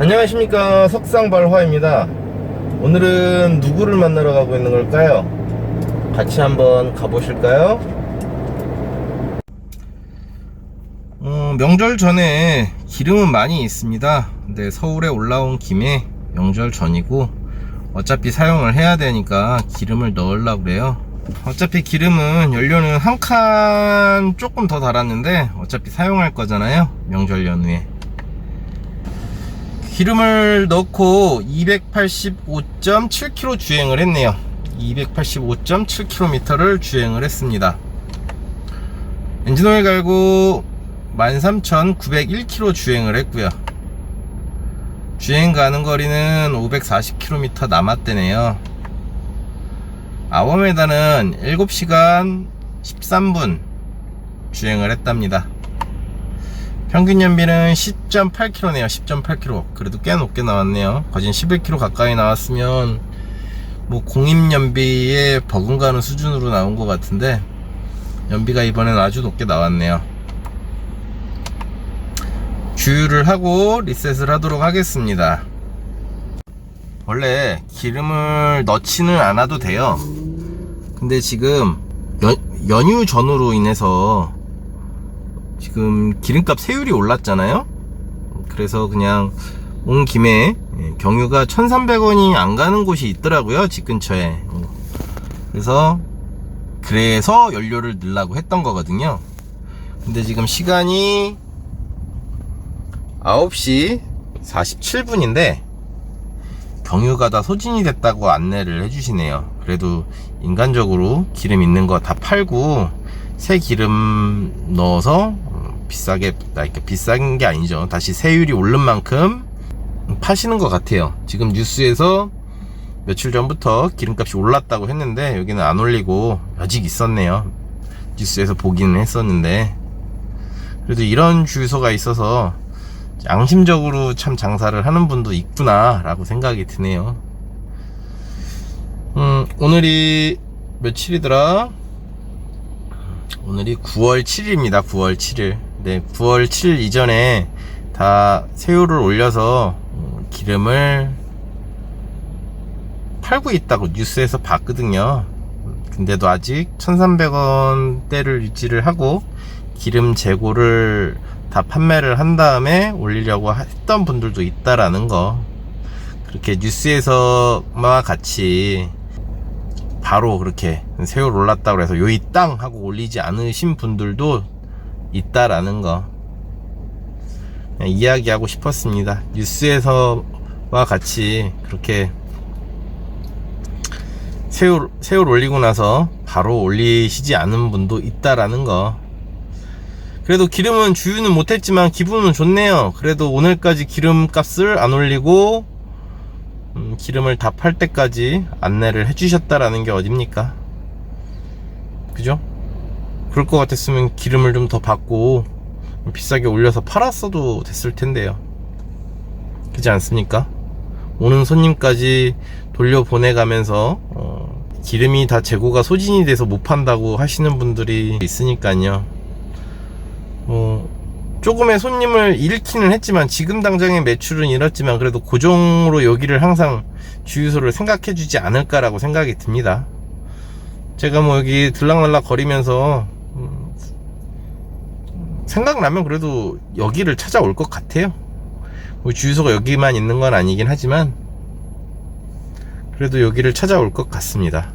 안녕하십니까, 석상발화입니다. 오늘은 누구를 만나러 가고 있는 걸까요? 같이 한번 가보실까요? 명절 전에 기름은 많이 있습니다. 근데 서울에 올라온 김에 명절 전이고 어차피 사용을 해야 되니까 기름을 넣으려고 그래요. 어차피 기름은 연료는 한 칸 조금 더 달았는데 어차피 사용할 거잖아요, 명절 연후에. 기름을 넣고 285.7km 주행을 했네요. 285.7km를 주행을 했습니다. 엔진오일 갈고 13,901km 주행을 했고요. 주행 가는 거리는 540km 남았대네요. 아워메다는 7시간 13분 주행을 했답니다. 평균 연비는 10.8km네요. 10.8km. 그래도 꽤 높게 나왔네요. 거진 11km 가까이 나왔으면 뭐 공임 연비에 버금가는 수준으로 나온 것 같은데 연비가 이번엔 아주 높게 나왔네요. 주유를 하고 리셋을 하도록 하겠습니다. 원래 기름을 넣지는 않아도 돼요. 근데 지금 연휴 전후로 인해서 지금 기름값 세율이 올랐잖아요. 그래서 그냥 온 김에 경유가 1,300원이 안 가는 곳이 있더라고요, 집 근처에. 그래서 연료를 넣으려고 했던 거거든요. 근데 지금 시간이 9시 47분인데 경유가 다 소진이 됐다고 안내를 해주시네요. 그래도 인간적으로 기름 있는 거 다 팔고 새 기름 넣어서 비싼 게 아니죠. 다시 세율이 오른 만큼 파시는 것 같아요. 지금 뉴스에서 며칠 전부터 기름값이 올랐다고 했는데 여기는 안 올리고 아직 있었네요. 뉴스에서 보기는 했었는데 그래도 이런 주유소가 있어서 양심적으로 참 장사를 하는 분도 있구나 라고 생각이 드네요. 오늘이 며칠이더라? 오늘이 9월 7일입니다. 9월 7일. 네, 9월 7일 이전에 다 세율을 올려서 기름을 팔고 있다고 뉴스에서 봤거든요. 근데도 아직 1,300원대를 유지를 하고 기름 재고를 다 판매를 한 다음에 올리려고 했던 분들도 있다라는 거. 그렇게 뉴스에서와 같이 바로 그렇게 세율 올랐다고 해서 요이 땅 하고 올리지 않으신 분들도 있다라는 거 그냥 이야기하고 싶었습니다. 뉴스에서와 같이 그렇게 세율 올리고 나서 바로 올리시지 않은 분도 있다라는 거. 그래도 기름은 주유는 못했지만 기분은 좋네요. 그래도 오늘까지 기름값을 안 올리고 기름을 다 팔 때까지 안내를 해주셨다라는 게 어딥니까? 그죠? 그럴 것 같았으면 기름을 좀 더 받고 비싸게 올려서 팔았어도 됐을 텐데요. 그렇지 않습니까? 오는 손님까지 돌려보내가면서 기름이 다 재고가 소진이 돼서 못 판다고 하시는 분들이 있으니까요. 조금의 손님을 잃기는 했지만 지금 당장의 매출은 잃었지만 그래도 고정으로 여기를 항상 주유소를 생각해 주지 않을까라고 생각이 듭니다. 제가 뭐 여기 들락날락 거리면서 생각나면 그래도 여기를 찾아올 것 같아요. 뭐 주유소가 여기만 있는 건 아니긴 하지만 그래도 여기를 찾아올 것 같습니다.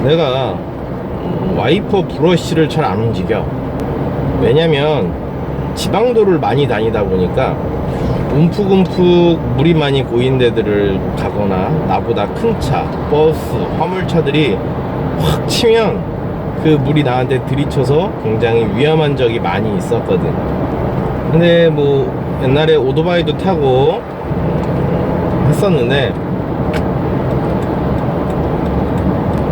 내가 와이퍼 브러쉬를 잘 안 움직여. 왜냐면 지방도를 많이 다니다 보니까 움푹움푹 물이 많이 고인 데들을 가거나 나보다 큰 차, 버스, 화물차들이 확 치면 그 물이 나한테 들이쳐서 굉장히 위험한 적이 많이 있었거든. 근데 뭐 옛날에 오토바이도 타고 했었는데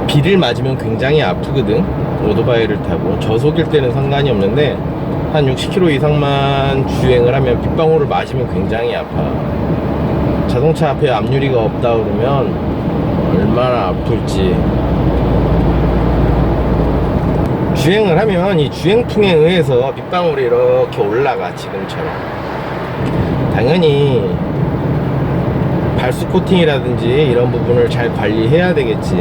비를 맞으면 굉장히 아프거든. 오토바이를 타고 저속일 때는 상관이 없는데 한 60km 이상만 주행을 하면 빗방울을 맞으면 굉장히 아파. 자동차 앞에 앞유리가 없다 그러면 얼마나 아플지. 주행을 하면 이 주행풍에 의해서 빗방울이 이렇게 올라가. 지금처럼 당연히 발수 코팅이라든지 이런 부분을 잘 관리해야 되겠지.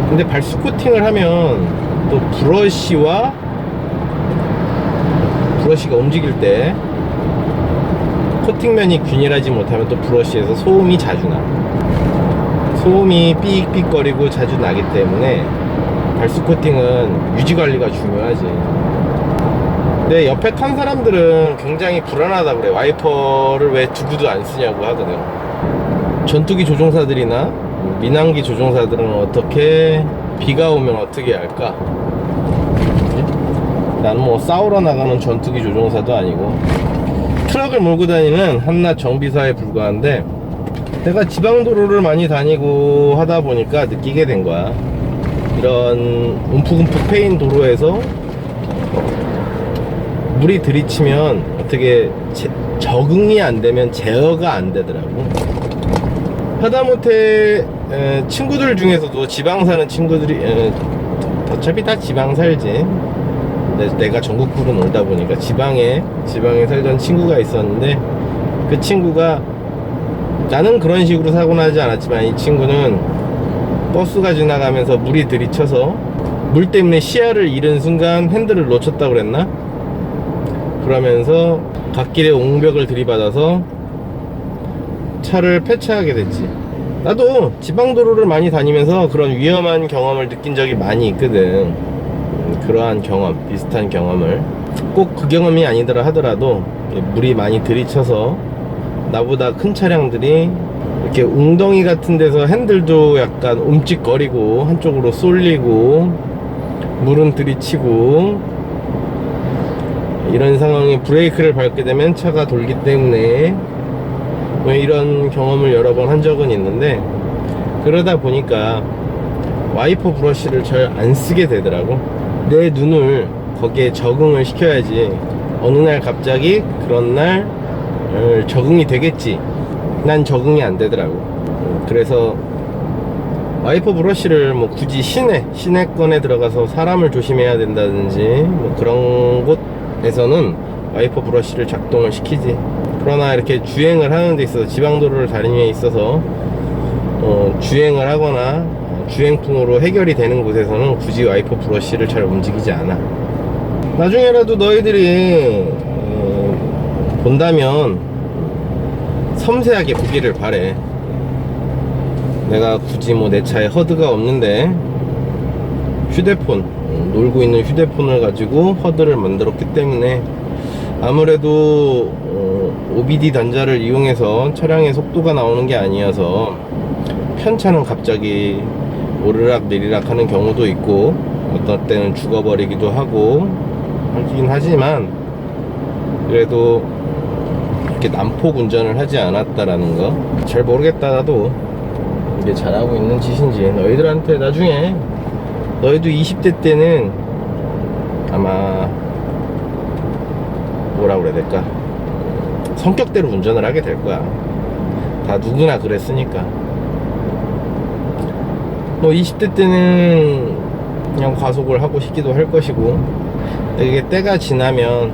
근데 발수 코팅을 하면 또 브러쉬가 움직일 때 코팅면이 균일하지 못하면 또 브러쉬에서 소음이 자주 나. 소음이 삑삑거리고 자주 나기 때문에 발수 코팅은 유지관리가 중요하지. 근데 옆에 탄 사람들은 굉장히 불안하다 그래. 와이퍼를 왜 두고도 안 쓰냐고 하거든. 전투기 조종사들이나 민항기 조종사들은 어떻게 비가 오면 어떻게 할까? 나는 뭐 싸우러 나가는 전투기 조종사도 아니고 트럭을 몰고 다니는 한낱 정비사에 불과한데 내가 지방도로를 많이 다니고 하다 보니까 느끼게 된 거야. 이런 움푹움푹 패인 도로에서 물이 들이치면 어떻게 적응이 안 되면 제어가 안 되더라고. 하다못해 친구들 중에서도 지방 사는 친구들이 어차피 다 지방 살지. 내가 전국구로 놀다 보니까 지방에 살던 친구가 있었는데 그 친구가 나는 그런 식으로 사고 나지 않았지만 이 친구는 버스가 지나가면서 물이 들이쳐서 물 때문에 시야를 잃은 순간 핸들을 놓쳤다고 그랬나? 그러면서 갓길에 옹벽을 들이받아서 차를 폐차하게 됐지. 나도 지방도로를 많이 다니면서 그런 위험한 경험을 느낀 적이 많이 있거든. 그러한 경험, 비슷한 경험을 꼭 그 경험이 아니더라 하더라도 물이 많이 들이쳐서 나보다 큰 차량들이 이렇게 웅덩이 같은 데서 핸들도 약간 움찔거리고 한쪽으로 쏠리고 물은 들이치고 이런 상황에 브레이크를 밟게 되면 차가 돌기 때문에 뭐 이런 경험을 여러 번 한 적은 있는데 그러다 보니까 와이퍼 브러쉬를 잘 안 쓰게 되더라고. 내 눈을 거기에 적응을 시켜야지 어느 날 갑자기 그런 날 적응이 되겠지. 난 적응이 안 되더라고. 그래서 와이퍼 브러쉬를 뭐 굳이 시내권에 들어가서 사람을 조심해야 된다든지 뭐 그런 곳에서는 와이퍼 브러쉬를 작동을 시키지. 그러나 이렇게 주행을 하는 데 있어서 지방도로를 다니는 데 있어서 주행을 하거나 주행풍으로 해결이 되는 곳에서는 굳이 와이퍼 브러쉬를 잘 움직이지 않아. 나중에라도 너희들이 본다면 섬세하게 보기를 바래. 내가 굳이 뭐 내 차에 허드가 없는데 휴대폰, 놀고 있는 휴대폰을 가지고 허드를 만들었기 때문에 아무래도 OBD 단자를 이용해서 차량의 속도가 나오는 게 아니어서 편차는 갑자기 오르락 내리락 하는 경우도 있고 어떤 때는 죽어버리기도 하고 하긴 하지만 그래도 이렇게 난폭 운전을 하지 않았다라는 거 잘 모르겠다. 나도 이게 잘하고 있는 짓인지. 너희들한테 나중에 너희도 20대 때는 아마 뭐라 그래야 될까, 성격대로 운전을 하게 될 거야. 다 누구나 그랬으니까. 뭐 20대 때는 그냥 과속을 하고 싶기도 할 것이고 이게 때가 지나면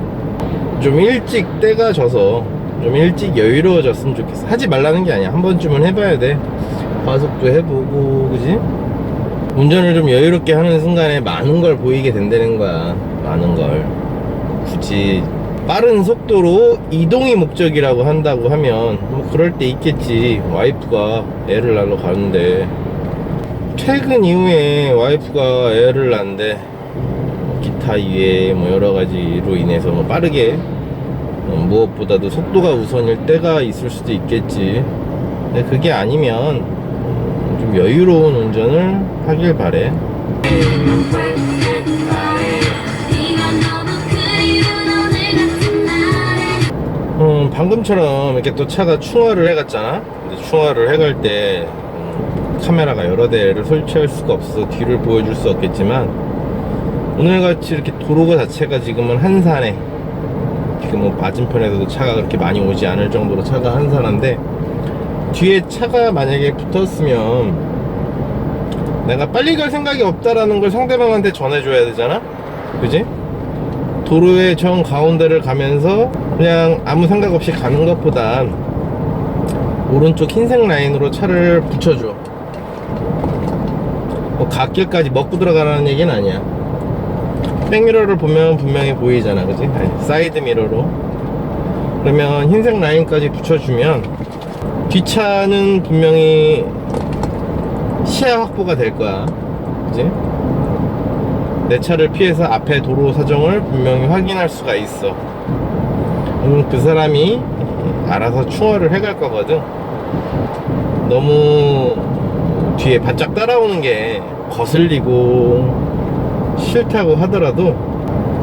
좀 일찍 때가 져서 좀 일찍 여유로워졌으면 좋겠어. 하지 말라는 게 아니야. 한 번쯤은 해봐야 돼. 과속도 해보고, 그지? 운전을 좀 여유롭게 하는 순간에 많은 걸 보이게 된다는 거야. 많은 걸. 굳이 빠른 속도로 이동이 목적이라고 한다고 하면 뭐 그럴 때 있겠지. 와이프가 애를 낳으러 가는데 퇴근 이후에 와이프가 애를 낳는데 기타 이외에 뭐 여러 가지로 인해서 뭐 빠르게 무엇보다도 속도가 우선일 때가 있을 수도 있겠지. 근데 그게 아니면 좀 여유로운 운전을 하길 바래. 방금처럼 이렇게 또 차가 충화를 해갔잖아. 근데 충화를 해갈 때 카메라가 여러 대를 설치할 수가 없어서 뒤를 보여줄 수 없겠지만, 오늘같이 이렇게 도로가 자체가 지금은 한산해. 지금 뭐 맞은편에서도 차가 그렇게 많이 오지 않을 정도로 차가 한산한데, 뒤에 차가 만약에 붙었으면 내가 빨리 갈 생각이 없다라는 걸 상대방한테 전해줘야 되잖아. 그지? 도로의 정 가운데를 가면서 그냥 아무 생각 없이 가는 것보단 오른쪽 흰색 라인으로 차를 붙여줘. 뭐 갓길까지 먹고 들어가라는 얘기는 아니야. 백미러를 보면 분명히 보이잖아, 그지? 사이드 미러로. 그러면 흰색 라인까지 붙여주면 뒷차는 분명히 시야 확보가 될 거야, 그지? 내 차를 피해서 앞에 도로 사정을 분명히 확인할 수가 있어. 그 사람이 알아서 충원을 해갈 거거든. 너무 뒤에 바짝 따라오는 게 거슬리고 싫다고 하더라도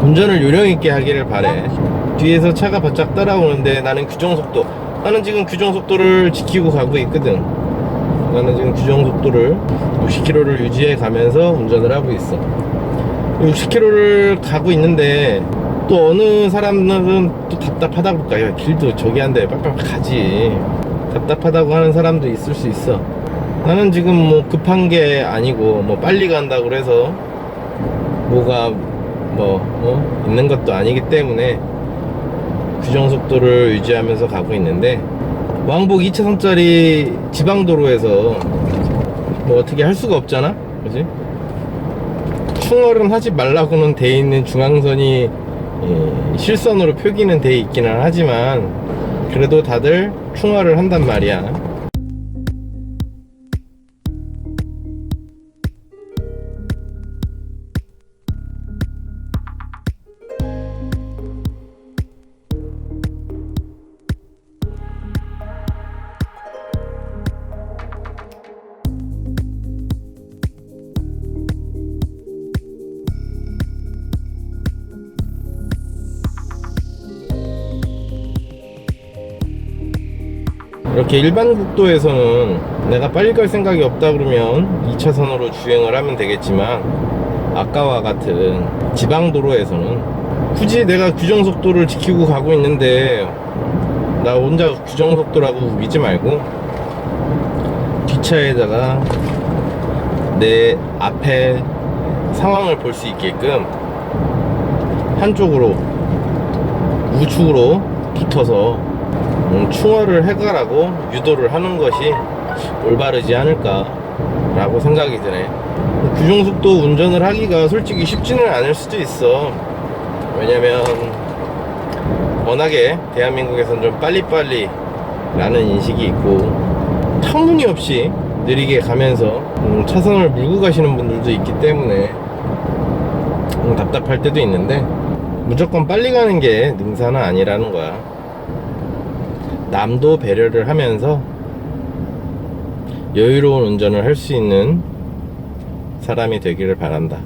운전을 요령있게 하기를 바래. 뒤에서 차가 바짝 따라오는데 나는 지금 규정속도를 지키고 가고 있거든. 나는 지금 규정속도를 60km를 유지해 가면서 운전을 하고 있어. 60km를 가고 있는데 또 어느 사람들은 또 답답하다고 볼까? 야, 길도 저기 한데 빨빨 가지. 답답하다고 하는 사람도 있을 수 있어. 나는 지금 뭐 급한 게 아니고 뭐 빨리 간다고 그래서 뭐가 있는 것도 아니기 때문에 규정속도를 유지하면서 가고 있는데, 왕복 2차선짜리 지방도로에서 뭐 어떻게 할 수가 없잖아, 그지? 충월은 하지 말라고는 돼 있는 중앙선이 실선으로 표기는 돼 있기는 하지만 그래도 다들 충월을 한단 말이야. 이렇게 일반 국도에서는 내가 빨리 갈 생각이 없다 그러면 2차선으로 주행을 하면 되겠지만, 아까와 같은 지방도로에서는 굳이 내가 규정속도를 지키고 가고 있는데 나 혼자 규정속도라고 우기지 말고 뒷차에다가 내 앞에 상황을 볼 수 있게끔 한쪽으로 우측으로 붙어서 충원을 해가라고 유도를 하는 것이 올바르지 않을까 라고 생각이 드네. 규정속도 운전을 하기가 솔직히 쉽지는 않을 수도 있어. 왜냐면 워낙에 대한민국에선 좀 빨리빨리 라는 인식이 있고 터무니없이 느리게 가면서 차선을 물고 가시는 분들도 있기 때문에 답답할 때도 있는데, 무조건 빨리 가는 게 능사는 아니라는 거야. 남도 배려를 하면서 여유로운 운전을 할 수 있는 사람이 되기를 바란다.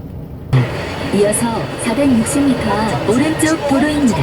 이어서 460m 앞 오른쪽 도로입니다.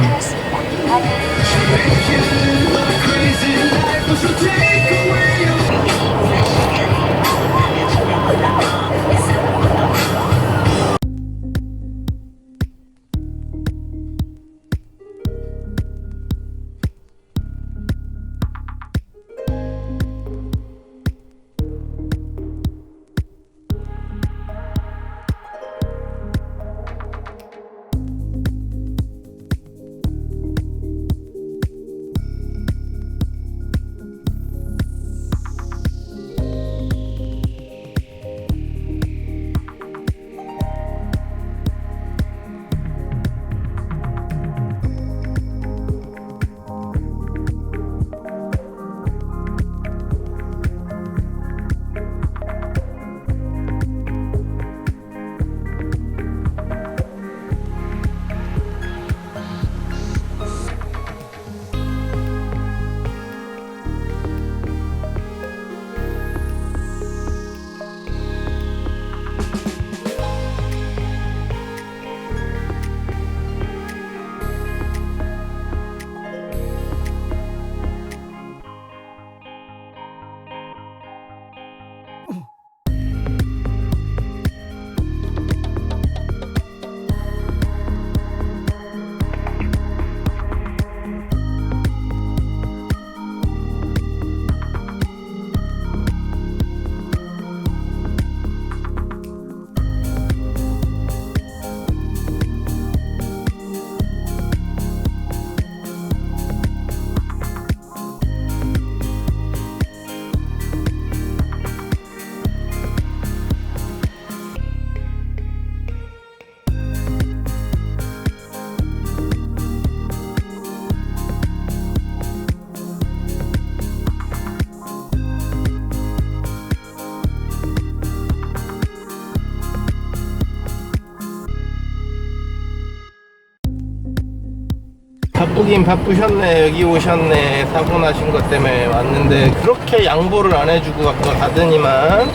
바쁘긴 바쁘셨네. 여기 오셨네. 사고 나신 것 때문에 왔는데 그렇게 양보를 안 해주고 아까 가더니만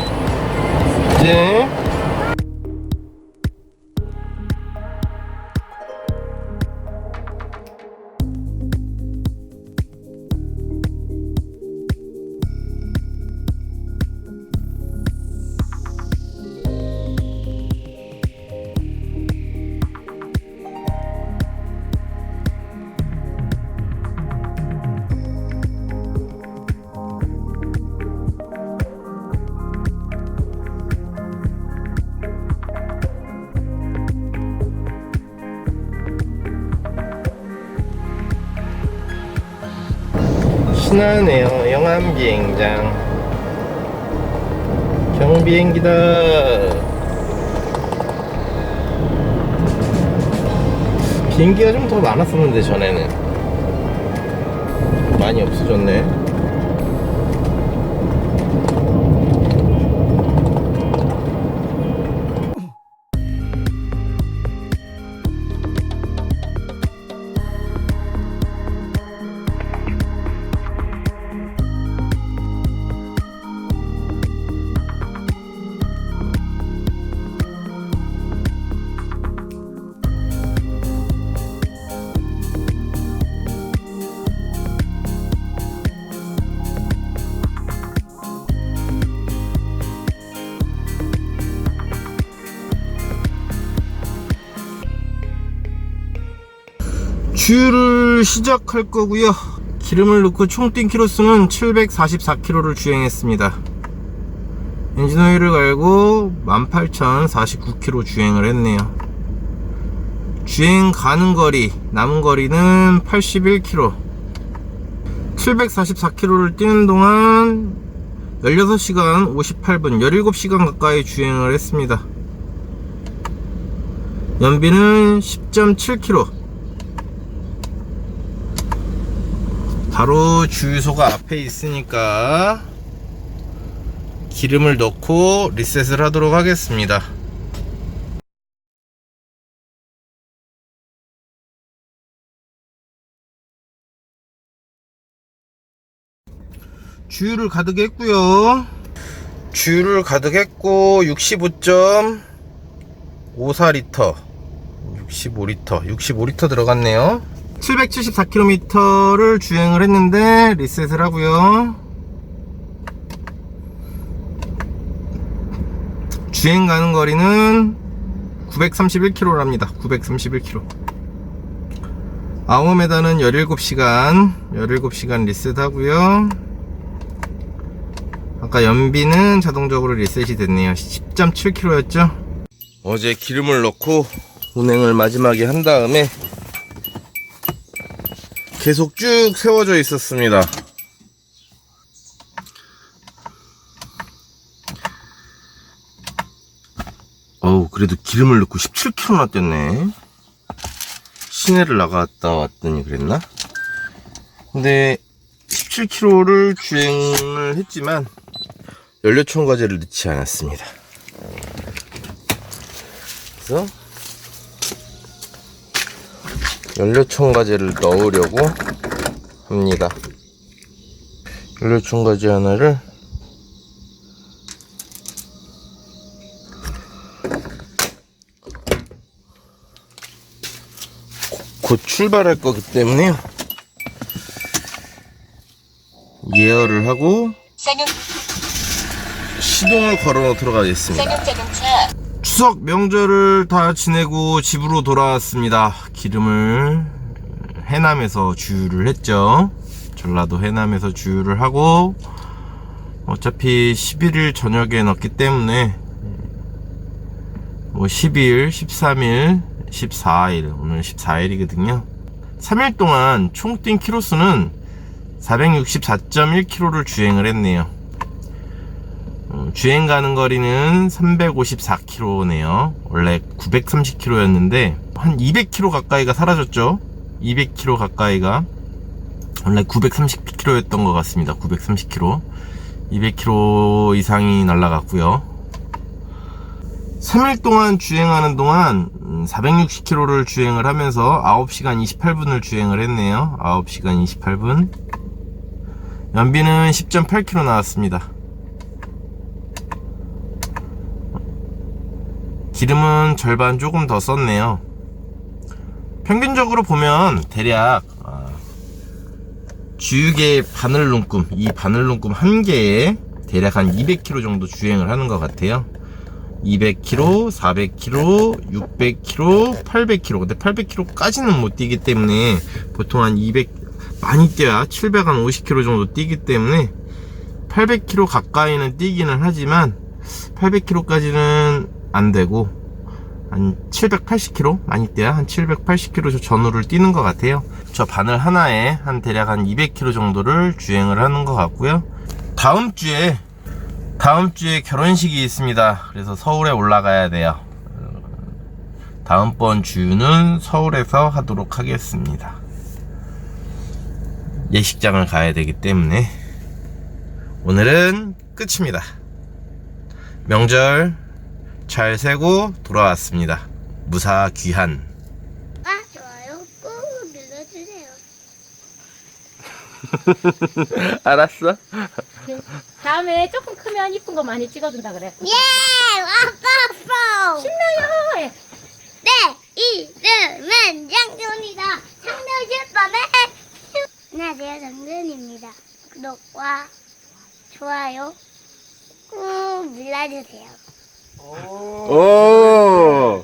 이제 신하네요. 영암비행장 경비행기다. 비행기가 좀 더 많았었는데 전에는 많이 없어졌네. 주유를 시작할 거고요. 기름을 넣고 총 뛴 키로수는 744km를 주행했습니다. 엔진오일을 갈고 18,049km 주행을 했네요. 주행 가는 거리, 남은 거리는 81km. 744km를 뛰는 동안 16시간 58분, 17시간 가까이 주행을 했습니다. 연비는 10.7km. 바로 주유소가 앞에 있으니까 기름을 넣고 리셋을 하도록 하겠습니다. 주유를 가득 했고요. 주유를 가득 했고 65.54리터 65리터 들어갔네요. 774km를 주행을 했는데 리셋을 하고요. 주행 가는 거리는 931km랍니다. 931km. 아오메다는 17시간 리셋 하고요. 아까 연비는 자동적으로 리셋이 됐네요. 10.7km였죠. 어제 기름을 넣고 운행을 마지막에 한 다음에 계속 쭉 세워져 있었습니다. 그래도 기름을 넣고 17km나 뗐네. 시내를 나갔다 왔더니 그랬나? 근데 17km를 주행을 했지만 연료 첨가제를 넣지 않았습니다. 그래서 연료 첨가제를 넣으려고 합니다. 연료 첨가제 하나를 곧 출발할 거기 때문에요. 예열을 하고 시동을 걸어 놓도록 하겠습니다. 추석 명절을 다 지내고 집으로 돌아왔습니다. 기름을 해남에서 주유를 했죠. 전라도 해남에서 주유를 하고 어차피 11일 저녁에 넣기 때문에 뭐 10일, 13일, 14일, 오늘 14일이거든요. 3일 동안 총 뛴 키로수는 464.1km를 주행을 했네요. 주행 가는 거리는 354km네요. 원래 930km였는데 한 200km 가까이가 사라졌죠. 200km 가까이가 원래 930km였던 것 같습니다. 930km 200km 이상이 날라갔고요. 3일 동안 주행하는 동안 460km를 주행을 하면서 9시간 28분을 주행을 했네요. 9시간 28분. 연비는 10.8km 나왔습니다. 기름은 절반 조금 더 썼네요. 평균적으로 보면 대략 주유계 바늘론꿈, 이 바늘론꿈 한 개에 대략 한 200km 정도 주행을 하는 것 같아요. 200km, 400km, 600km, 800km. 근데 800km까지는 못 뛰기 때문에 보통 한 200, 많이 뛰어야 750km 정도 뛰기 때문에 800km 가까이는 뛰기는 하지만 800km까지는 안 되고 한 780km? 많이 뛰어야 한 780km 전후를 뛰는 것 같아요. 저 바늘 하나에 한 대략 한 200km 정도를 주행을 하는 것 같고요. 다음 주에 결혼식이 있습니다. 그래서 서울에 올라가야 돼요. 다음번 주유는 서울에서 하도록 하겠습니다. 예식장을 가야 되기 때문에 오늘은 끝입니다. 명절 잘 세고 돌아왔습니다. 무사 귀한. 좋아요 꾹 눌러주세요. 알았어. 다음에 조금 크면 이쁜 거 많이 찍어준다 그래. 예! 아빠! 신나요. 내 이름은 장준이다. 장준밤에 안녕하세요, 장준입니다. 구독과 좋아요 꾹 눌러주세요. 오.